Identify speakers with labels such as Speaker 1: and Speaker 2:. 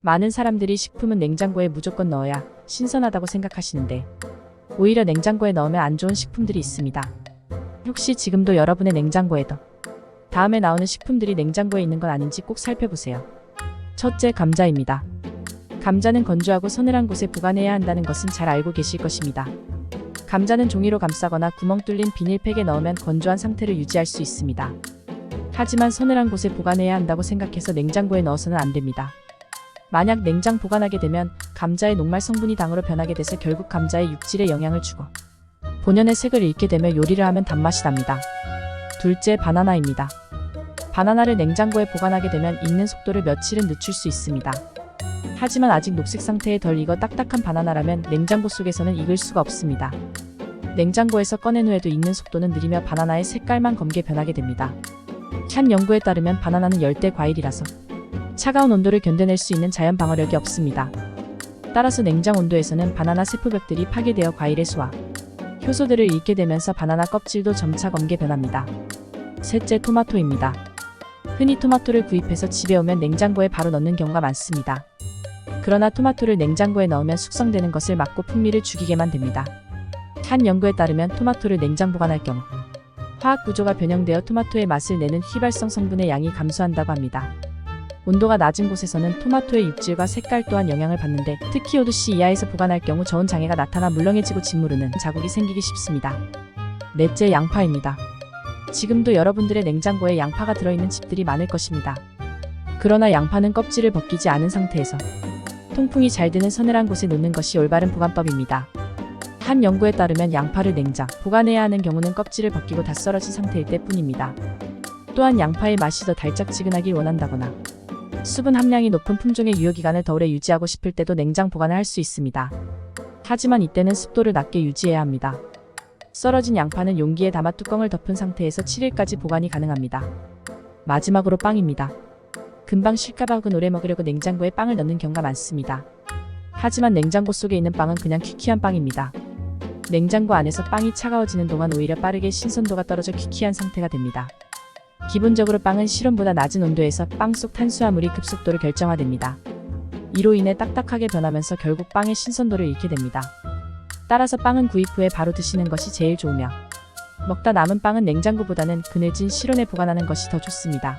Speaker 1: 많은 사람들이 식품은 냉장고에 무조건 넣어야 신선하다고 생각하시는데 오히려 냉장고에 넣으면 안 좋은 식품들이 있습니다. 혹시 지금도 여러분의 냉장고에도 다음에 나오는 식품들이 냉장고에 있는 건 아닌지 꼭 살펴보세요. 첫째, 감자입니다. 감자는 건조하고 서늘한 곳에 보관해야 한다는 것은 잘 알고 계실 것입니다. 감자는 종이로 감싸거나 구멍 뚫린 비닐팩에 넣으면 건조한 상태를 유지할 수 있습니다. 하지만 서늘한 곳에 보관해야 한다고 생각해서 냉장고에 넣어서는 안 됩니다. 만약 냉장 보관하게 되면 감자의 녹말 성분이 당으로 변하게 돼서 결국 감자의 육질에 영향을 주고 본연의 색을 잃게 되며 요리를 하면 단맛이 납니다. 둘째, 바나나입니다. 바나나를 냉장고에 보관하게 되면 익는 속도를 며칠은 늦출 수 있습니다. 하지만 아직 녹색 상태에 덜 익어 딱딱한 바나나라면 냉장고 속에서는 익을 수가 없습니다. 냉장고에서 꺼낸 후에도 익는 속도는 느리며 바나나의 색깔만 검게 변하게 됩니다. 한 연구에 따르면 바나나는 열대 과일이라서 차가운 온도를 견뎌낼 수 있는 자연 방어력이 없습니다. 따라서 냉장 온도에서는 바나나 세포벽들이 파괴되어 과일의 수와 효소들을 잃게 되면서 바나나 껍질도 점차 검게 변합니다. 셋째, 토마토입니다. 흔히 토마토를 구입해서 집에 오면 냉장고에 바로 넣는 경우가 많습니다. 그러나 토마토를 냉장고에 넣으면 숙성되는 것을 막고 풍미를 죽이게만 됩니다. 한 연구에 따르면 토마토를 냉장 보관할 경우 화학 구조가 변형되어 토마토의 맛을 내는 휘발성 성분의 양이 감소한다고 합니다. 온도가 낮은 곳에서는 토마토의 육질과 색깔 또한 영향을 받는데 특히 5도 이하에서 보관할 경우 저온 장애가 나타나 물렁해지고 짓무르는 자국이 생기기 쉽습니다. 넷째, 양파입니다. 지금도 여러분들의 냉장고에 양파가 들어있는 집들이 많을 것입니다. 그러나 양파는 껍질을 벗기지 않은 상태에서 통풍이 잘 되는 서늘한 곳에 놓는 것이 올바른 보관법입니다. 한 연구에 따르면 양파를 냉장 보관해야 하는 경우는 껍질을 벗기고 다 썰어진 상태일 때뿐입니다. 또한 양파의 맛이 더 달짝지근하길 원한다거나 수분 함량이 높은 품종의 유효기간을 더 오래 유지하고 싶을 때도 냉장 보관을 할 수 있습니다. 하지만 이때는 습도를 낮게 유지해야 합니다. 썰어진 양파는 용기에 담아 뚜껑을 덮은 상태에서 7일까지 보관이 가능합니다. 마지막으로 빵입니다. 금방 실까봐 혹은 오래 먹으려고 냉장고에 빵을 넣는 경우가 많습니다. 하지만 냉장고 속에 있는 빵은 그냥 퀴퀴한 빵입니다. 냉장고 안에서 빵이 차가워지는 동안 오히려 빠르게 신선도가 떨어져 퀴퀴한 상태가 됩니다. 기본적으로 빵은 실온보다 낮은 온도에서 빵 속 탄수화물이 급속도로 결정화됩니다. 이로 인해 딱딱하게 변하면서 결국 빵의 신선도를 잃게 됩니다. 따라서 빵은 구입 후에 바로 드시는 것이 제일 좋으며 먹다 남은 빵은 냉장고보다는 그늘진 실온에 보관하는 것이 더 좋습니다.